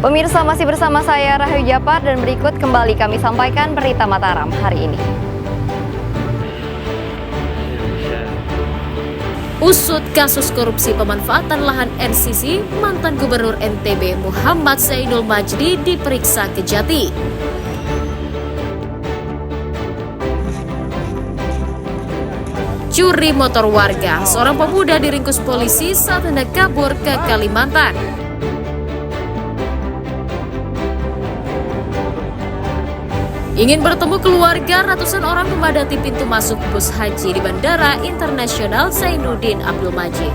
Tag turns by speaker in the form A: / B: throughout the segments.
A: Pemirsa, masih bersama saya Rahayu Japar dan berikut kembali kami sampaikan berita Mataram hari ini.
B: Usut kasus korupsi pemanfaatan lahan NCC, mantan Gubernur NTB Muhammad Zainul Majdi diperiksa Kejati. Curi motor warga, seorang pemuda diringkus polisi saat hendak kabur ke Kalimantan. Ingin bertemu keluarga, ratusan orang memadati pintu masuk bus haji di Bandara Internasional Zainuddin Abdul Majid.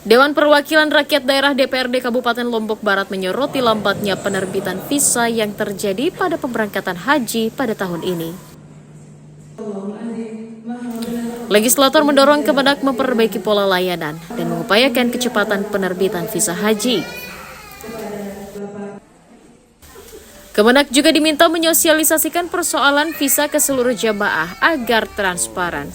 B: Dewan Perwakilan Rakyat Daerah DPRD Kabupaten Lombok Barat menyoroti lambatnya penerbitan visa yang terjadi pada pemberangkatan haji pada tahun ini. Legislator mendorong Kemenak memperbaiki pola layanan dan mengupayakan kecepatan penerbitan visa haji. Kemenak juga diminta menyosialisasikan persoalan visa ke seluruh jamaah agar transparan.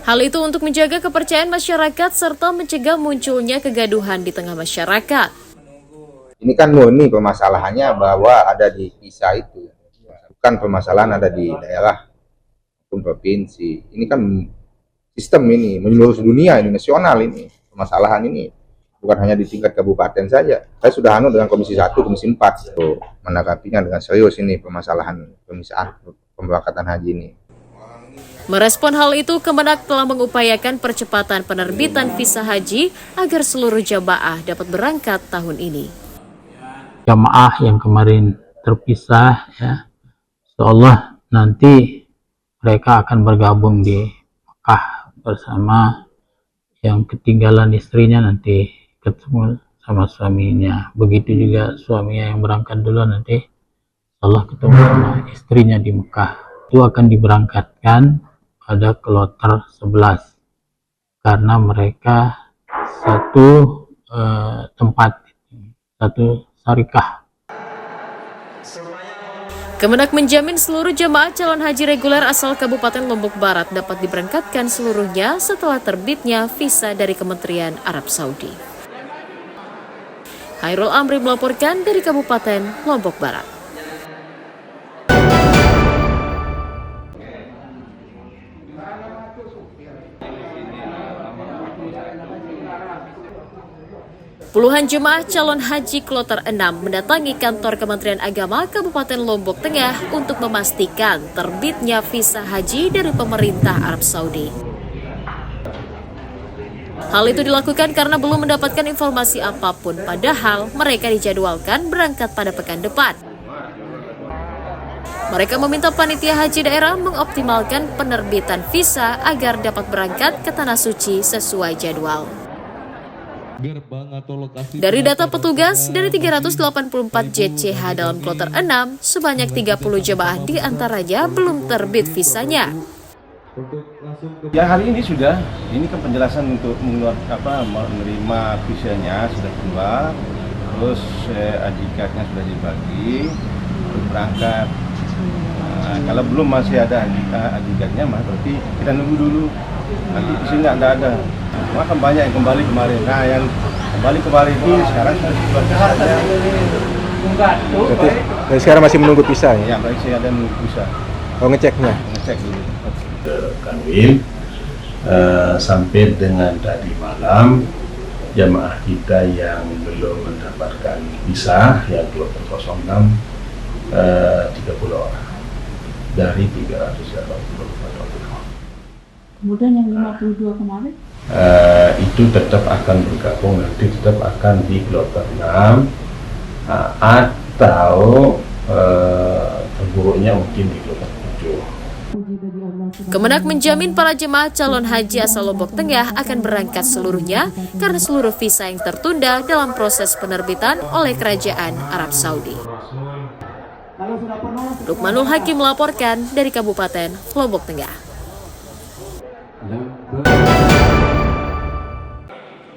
B: Hal itu untuk menjaga kepercayaan masyarakat serta mencegah munculnya kegaduhan di tengah masyarakat.
C: Ini kan murni permasalahannya bahwa ada di visa itu, bukan permasalahan ada di daerah maupun provinsi. Ini kan sistem ini menyeluruh dunia, ini nasional, ini permasalahan ini bukan hanya di tingkat kabupaten saja. Saya sudah dengan Komisi 1, Komisi 4 tuh, menanggapinya dengan serius ini permasalahan pemisahan pemberangkatan haji ini.
B: Merespon hal itu, Kemenak telah mengupayakan percepatan penerbitan visa haji agar seluruh jamaah dapat berangkat tahun ini.
D: Jamaah yang kemarin terpisah, ya, insyaallah nanti mereka akan bergabung di Mekah bersama yang ketinggalan istrinya, nanti ketemu sama suaminya. Begitu juga suaminya yang berangkat dulu, nanti insyaallah ketemu sama istrinya di Mekah. Itu akan diberangkatkan pada kloter 11 karena mereka satu tempat, satu syarikah.
B: Kemenak menjamin seluruh jamaah calon haji reguler asal Kabupaten Lombok Barat dapat diberangkatkan seluruhnya setelah terbitnya visa dari Kementerian Arab Saudi. Hairul Amri melaporkan dari Kabupaten Lombok Barat. Puluhan jemaah calon haji kloter 6 mendatangi kantor Kementerian Agama Kabupaten Lombok Tengah untuk memastikan terbitnya visa haji dari pemerintah Arab Saudi. Hal itu dilakukan karena belum mendapatkan informasi apapun, padahal mereka dijadwalkan berangkat pada pekan depan. Mereka meminta panitia haji daerah mengoptimalkan penerbitan visa agar dapat berangkat ke Tanah Suci sesuai jadwal. Dari data petugas, dari 384 JCH dalam kloter 6, sebanyak 30 jemaah diantaranya belum terbit visanya.
E: Ya, hari ini sudah, ini kan penjelasan untuk menerima visanya sudah keluar, terus adjikatnya sudah dibagi untuk berangkat. Kalau belum masih ada adjikatnya, berarti kita nunggu dulu. Nanti di sini ada. Makan banyak yang kembali kemarin. Nah, yang kembali kemarin ini sekarang sudah keluar visanya.
C: Jadi sekarang masih menunggu visa ya?
E: Ya, masih ada menunggu visa.
C: Oh, ngeceknya?
E: Ngecek dulu.
F: Kami sampai dengan tadi malam jamaah kita yang belum mendapatkan visa yang kloter 06 30 orang dari 384 orang.
G: Kemudian yang 52 kemarin?
F: Itu tetap akan bergabung, nanti tetap akan di kloter 6 atau terburuknya mungkin di kloter 7.
B: Kemenak menjamin para jemaah calon haji asal Lombok Tengah akan berangkat seluruhnya karena seluruh visa yang tertunda dalam proses penerbitan oleh Kerajaan Arab Saudi. Lukmanul Hakim melaporkan dari Kabupaten Lombok Tengah.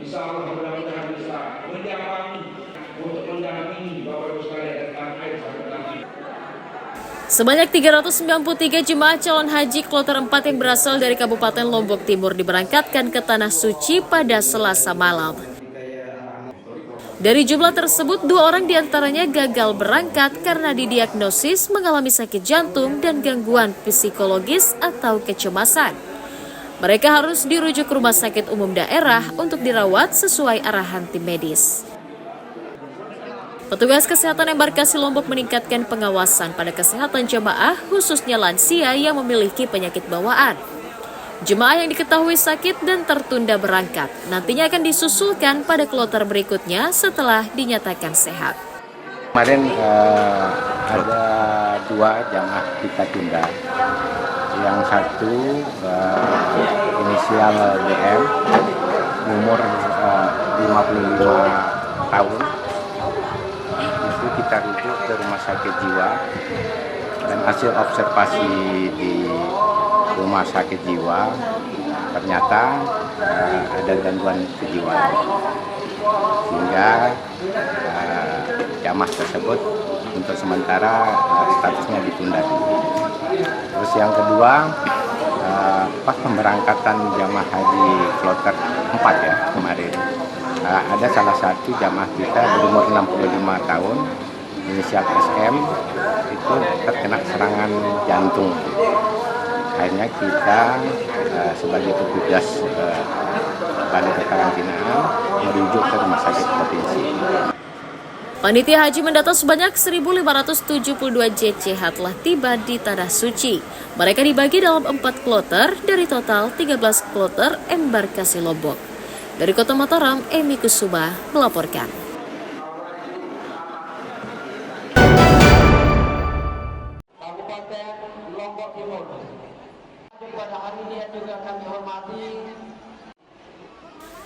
B: Insya Allah mudah-mudahan bisa mendiamkan untuk Sebanyak 393 jemaah calon haji kloter 4 yang berasal dari Kabupaten Lombok Timur diberangkatkan ke Tanah Suci pada Selasa malam. Dari jumlah tersebut, 2 orang diantaranya gagal berangkat karena didiagnosis mengalami sakit jantung dan gangguan psikologis atau kecemasan. Mereka harus dirujuk ke rumah sakit umum daerah untuk dirawat sesuai arahan tim medis. Petugas kesehatan embarkasi Lombok meningkatkan pengawasan pada kesehatan jemaah, khususnya lansia yang memiliki penyakit bawaan. Jemaah yang diketahui sakit dan tertunda berangkat nantinya akan disusulkan pada kloter berikutnya setelah dinyatakan sehat.
H: Kemarin ada 2 jamaah kita tunda. Yang satu inisial BM, umur 55 tahun. Itu kita rujuk ke rumah sakit jiwa dan hasil observasi di rumah sakit jiwa ternyata ada gangguan kejiwaan, sehingga jamaah tersebut untuk sementara statusnya ditunda. Terus yang kedua, pas pemberangkatan jamaah haji kloter 4 ya kemarin, ada salah satu jamaah kita berumur 65 tahun, inisial SM, itu terkena serangan jantung. Akhirnya kita sebagai petugas balai kekarantinaan merujuk ke rumah sakit provinsi.
B: Panitia haji mendata sebanyak 1.572 JCH telah tiba di Tanah Suci. Mereka dibagi dalam 4 kloter dari total 13 kloter embarkasi Lombok. Dari Kota Mataram, Emi Kusuma melaporkan.
I: Kabupaten Lombok Timur. Pada hari ini juga kami hormati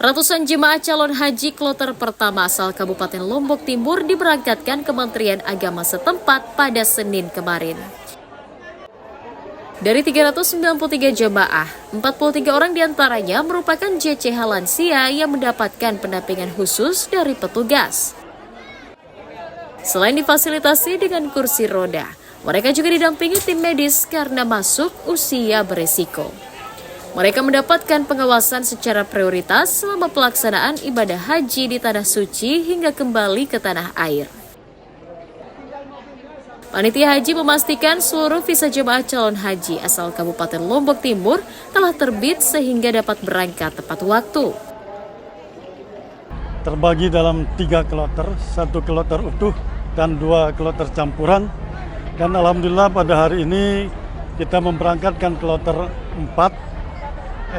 B: Ratusan jemaah calon haji kloter pertama asal Kabupaten Lombok Timur diberangkatkan Kementerian Agama setempat pada Senin kemarin. Dari 393 jemaah, 43 orang diantaranya merupakan JCH lansia yang mendapatkan pendampingan khusus dari petugas. Selain difasilitasi dengan kursi roda, mereka juga didampingi tim medis karena masuk usia beresiko. Mereka mendapatkan pengawasan secara prioritas selama pelaksanaan ibadah haji di Tanah Suci hingga kembali ke tanah air. Panitia haji memastikan seluruh visa jemaah calon haji asal Kabupaten Lombok Timur telah terbit sehingga dapat berangkat tepat waktu.
J: Terbagi dalam 3 kloter, 1 kloter utuh dan 2 kloter campuran. Dan alhamdulillah pada hari ini kita memberangkatkan kloter 4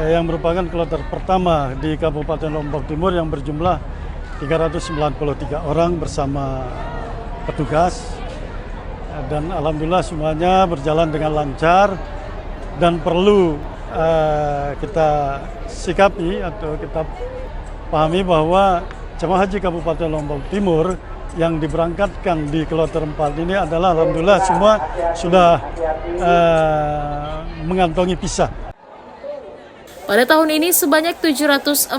J: yang merupakan kloter pertama di Kabupaten Lombok Timur yang berjumlah 393 orang bersama petugas. Dan alhamdulillah semuanya berjalan dengan lancar, dan perlu kita sikapi atau kita pahami bahwa jemaah haji Kabupaten Lombok Timur yang diberangkatkan di kloter 4 ini adalah alhamdulillah semua sudah mengantongi visa.
B: Pada tahun ini sebanyak 743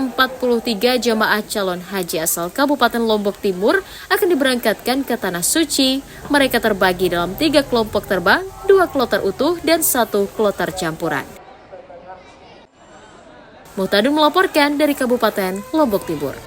B: jemaah calon haji asal Kabupaten Lombok Timur akan diberangkatkan ke Tanah Suci. Mereka terbagi dalam 3 kelompok terbang, 2 kloter utuh dan 1 kloter campuran. Muhtadun melaporkan dari Kabupaten Lombok Timur.